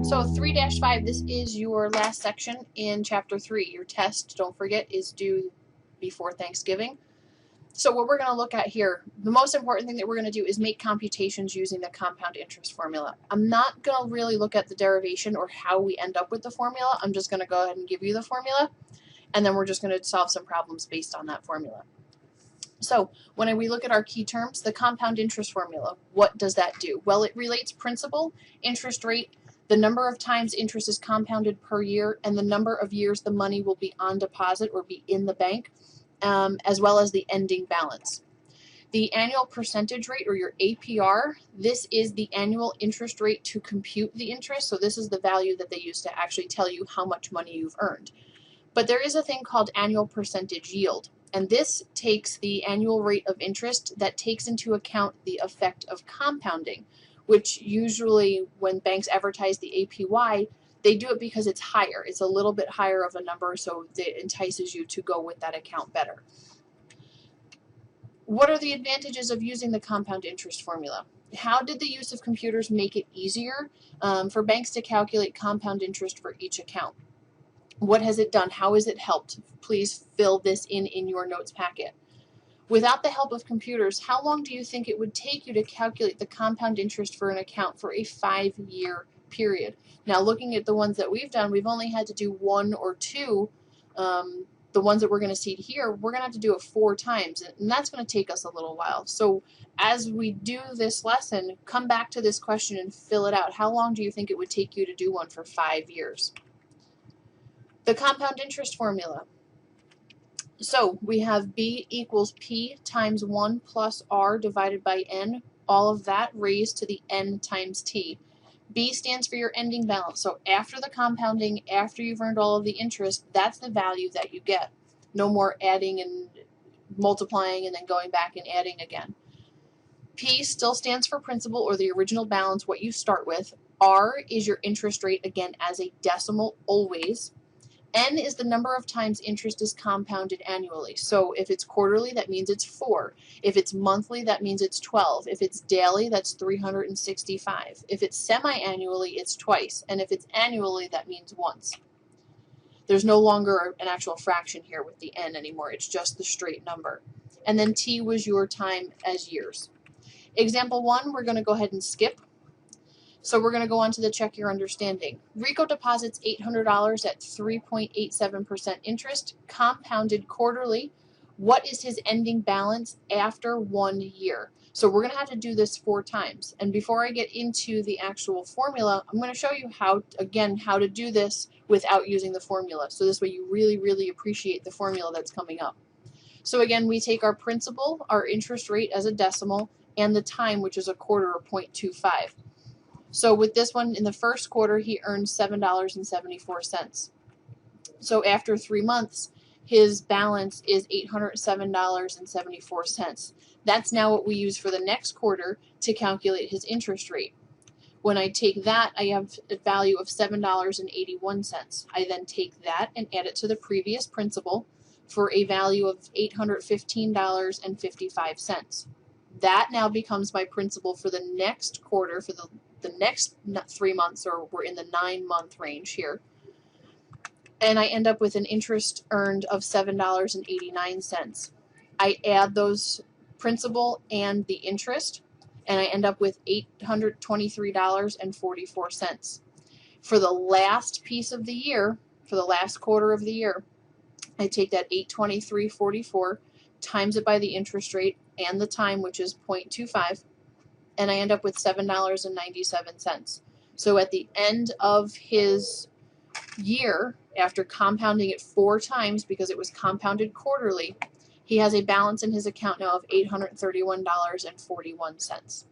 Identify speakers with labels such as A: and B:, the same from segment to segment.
A: So 3-5, this is your last section in Chapter 3. Your test, don't forget, is due before Thanksgiving. So what we're going to look at here, the most important thing that we're going to do is make computations using the compound interest formula. I'm not going to really look at the derivation or how we end up with the formula. I'm just going to go ahead and give you the formula, and then we're just going to solve some problems based on that formula. So when we look at our key terms, the compound interest formula, what does that do? Well, it relates principal, interest rate, the number of times interest is compounded per year, and the number of years the money will be on deposit or be in the bank, as well as the ending balance. The annual percentage rate, or your APR, this is the annual interest rate to compute the interest. So this is the value that they use to actually tell you how much money you've earned. But there is a thing called annual percentage yield, and this takes the annual rate of interest that takes into account the effect of compounding, which usually when banks advertise the APY, they do it because it's higher. It's a little bit higher of a number, so it entices you to go with that account better. What are the advantages of using the compound interest formula? How did the use of computers make it easier for banks to calculate compound interest for each account? What has it done? How has it helped? Please fill this in your notes packet. Without the help of computers, how long do you think it would take you to calculate the compound interest for an account for a 5-year period? Now, looking at the ones that we've done, we've only had to do 1 or 2. The ones that we're going to see here, we're going to have to do it 4 times, and that's going to take us a little while. So as we do this lesson, come back to this question and fill it out. How long do you think it would take you to do one for 5 years? The compound interest formula. So we have B equals P times 1 plus R divided by N, all of that raised to the N times T. B stands for your ending balance. So after the compounding, after you've earned all of the interest, that's the value that you get. No more adding and multiplying and then going back and adding again. P still stands for principal, or the original balance, what you start with. R is your interest rate, again as a decimal always. N is the number of times interest is compounded annually. So if it's quarterly, that means it's 4. If it's monthly, that means it's 12. If it's daily, that's 365. If it's semi-annually, it's twice. And if it's annually, that means once. There's no longer an actual fraction here with the N anymore. It's just the straight number. And then T was your time as years. Example 1, we're going to go ahead and skip. So we're going to go on to the check your understanding. Rico deposits $800 at 3.87% interest, compounded quarterly. What is his ending balance after 1 year? So we're going to have to do this 4 times. And before I get into the actual formula, I'm going to show you how to do this without using the formula. So this way you really, really appreciate the formula that's coming up. So again, we take our principal, our interest rate as a decimal, and the time, which is a quarter, or 0.25. So with this one, in the first quarter, he earned $7.74. So after 3 months, his balance is $807.74. That's now what we use for the next quarter to calculate his interest rate. When I take that, I have a value of $7.81. I then take that and add it to the previous principal for a value of $815.55. That now becomes my principal for the next quarter, for the next 3 months, or we're in the 9-month range here. And I end up with an interest earned of $7.89. I add those principal and the interest, and I end up with $823.44. For the last piece of the year, for the last quarter of the year, I take that $823.44, times it by the interest rate and the time, which is 0.25, and I end up with $7.97. So at the end of his year, after compounding it 4 times because it was compounded quarterly, he has a balance in his account now of $831.41.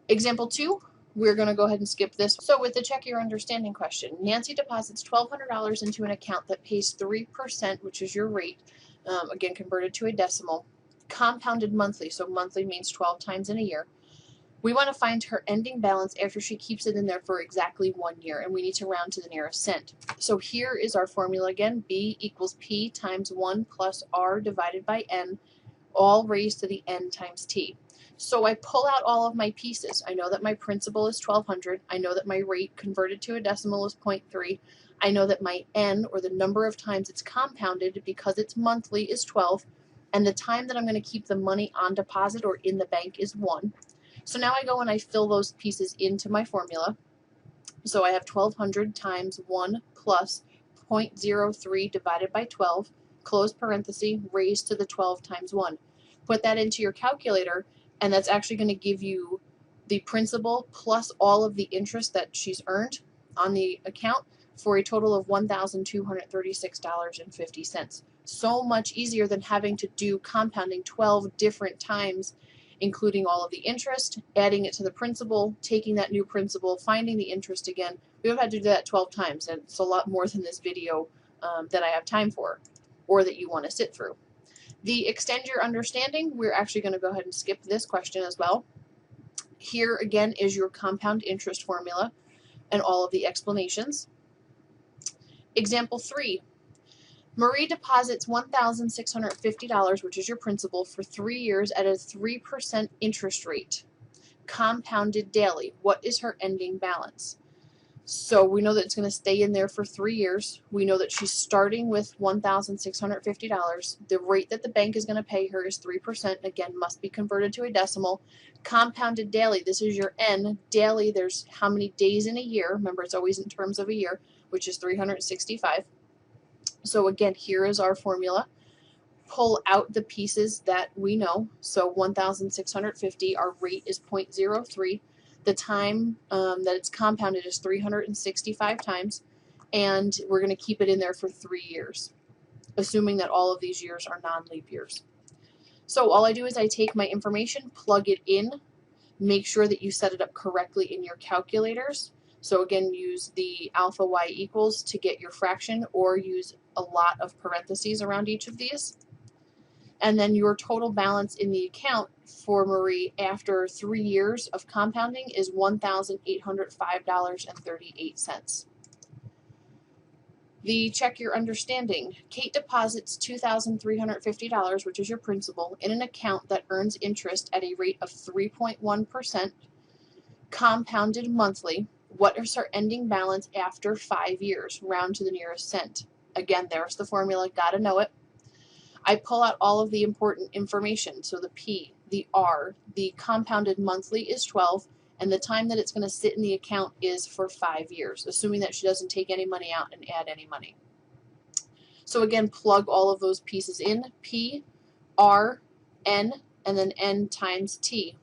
A: Example 2, we're going to go ahead and skip this. So with the check your understanding question, Nancy deposits $1,200 into an account that pays 3%, which is your rate, again converted to a decimal, compounded monthly, so monthly means 12 times in a year. We want to find her ending balance after she keeps it in there for exactly 1 year, and we need to round to the nearest cent. So here is our formula again. B equals P times 1 plus R divided by N, all raised to the n times t. So I pull out all of my pieces. I know that my principal is 1200. I know that my rate converted to a decimal is 0.3. I know that my n, or the number of times it's compounded because it's monthly, is 12. And the time that I'm going to keep the money on deposit or in the bank is 1. So now I go and I fill those pieces into my formula. So I have 1200 times 1 plus 0.03 divided by 12, close parenthesis, raised to the 12 times 1. Put that into your calculator, and that's actually going to give you the principal plus all of the interest that she's earned on the account for a total of $1,236.50. So much easier than having to do compounding 12 different times, including all of the interest, adding it to the principal, taking that new principal, finding the interest again. We would have had to do that 12 times, and it's a lot more than this video that I have time for, or that you want to sit through. The extend your understanding, we're actually going to go ahead and skip this question as well. Here again is your compound interest formula and all of the explanations. Example 3. Marie deposits $1,650, which is your principal, for 3 years at a 3% interest rate, compounded daily. What is her ending balance? So we know that it's going to stay in there for 3 years. We know that she's starting with $1,650. The rate that the bank is going to pay her is 3%. Again, must be converted to a decimal. Compounded daily. This is your N. Daily, there's how many days in a year. Remember, it's always in terms of a year, which is 365. So again, here is our formula. Pull out the pieces that we know. So 1,650, our rate is 0.03. The time that it's compounded is 365 times, and we're going to keep it in there for 3 years, assuming that all of these years are non-leap years. So all I do is I take my information, plug it in, make sure that you set it up correctly in your calculators. So again, use the alpha y equals to get your fraction, or use a lot of parentheses around each of these. And then your total balance in the account for Marie after 3 years of compounding is $1,805.38. The check your understanding. Kate deposits $2,350, which is your principal, in an account that earns interest at a rate of 3.1%, compounded monthly. What is her ending balance after 5 years? Round to the nearest cent. Again, there's the formula, gotta know it. I pull out all of the important information. So the P, the R, the compounded monthly is 12, and the time that it's going to sit in the account is for 5 years, assuming that she doesn't take any money out and add any money. So again, plug all of those pieces in, P, R, N, and then N times T.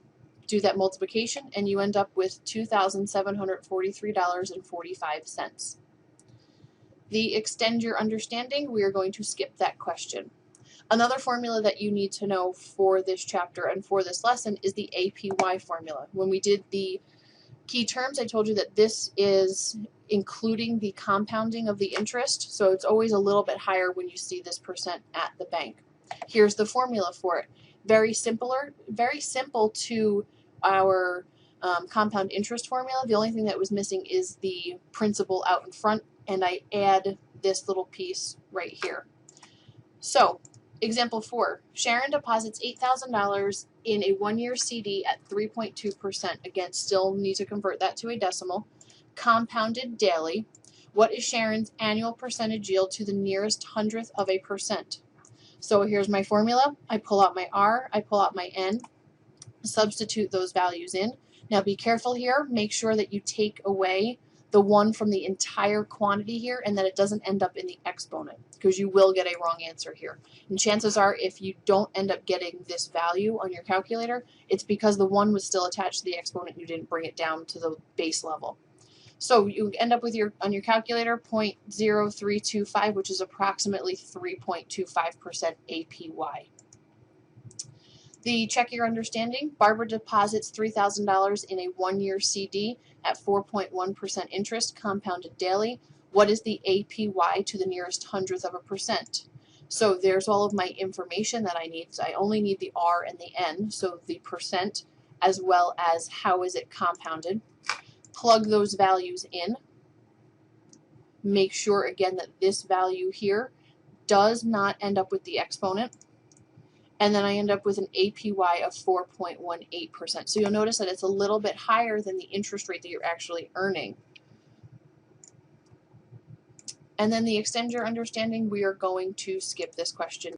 A: Do that multiplication, and you end up with $2,743.45. The extend your understanding, we are going to skip that question. Another formula that you need to know for this chapter and for this lesson is the APY formula. When we did the key terms, I told you that this is including the compounding of the interest, so it's always a little bit higher when you see this percent at the bank. Here's the formula for it. Very simple to our compound interest formula. The only thing that was missing is the principal out in front, and I add this little piece right here. So, example 4, Sharon deposits $8,000 in a 1-year CD at 3.2%. Again, still need to convert that to a decimal. Compounded daily. What is Sharon's annual percentage yield to the nearest hundredth of a percent? So here's my formula. I pull out my R, I pull out my N, substitute those values in. Now be careful here. Make sure that you take away the 1 from the entire quantity here, and that it doesn't end up in the exponent, because you will get a wrong answer here. And chances are, if you don't end up getting this value on your calculator, it's because the 1 was still attached to the exponent and you didn't bring it down to the base level. So you end up with on your calculator 0.0325, which is approximately 3.25% APY. The check your understanding. Barbara deposits $3,000 in a 1-year CD at 4.1% interest, compounded daily. What is the APY to the nearest hundredth of a percent? So there's all of my information that I need. So I only need the R and the N, so the percent, as well as how is it compounded. Plug those values in. Make sure again that this value here does not end up with the exponent. and then I end up with an APY of 4.18%. So you'll notice that it's a little bit higher than the interest rate that you're actually earning. And then the extend your understanding, we are going to skip this question.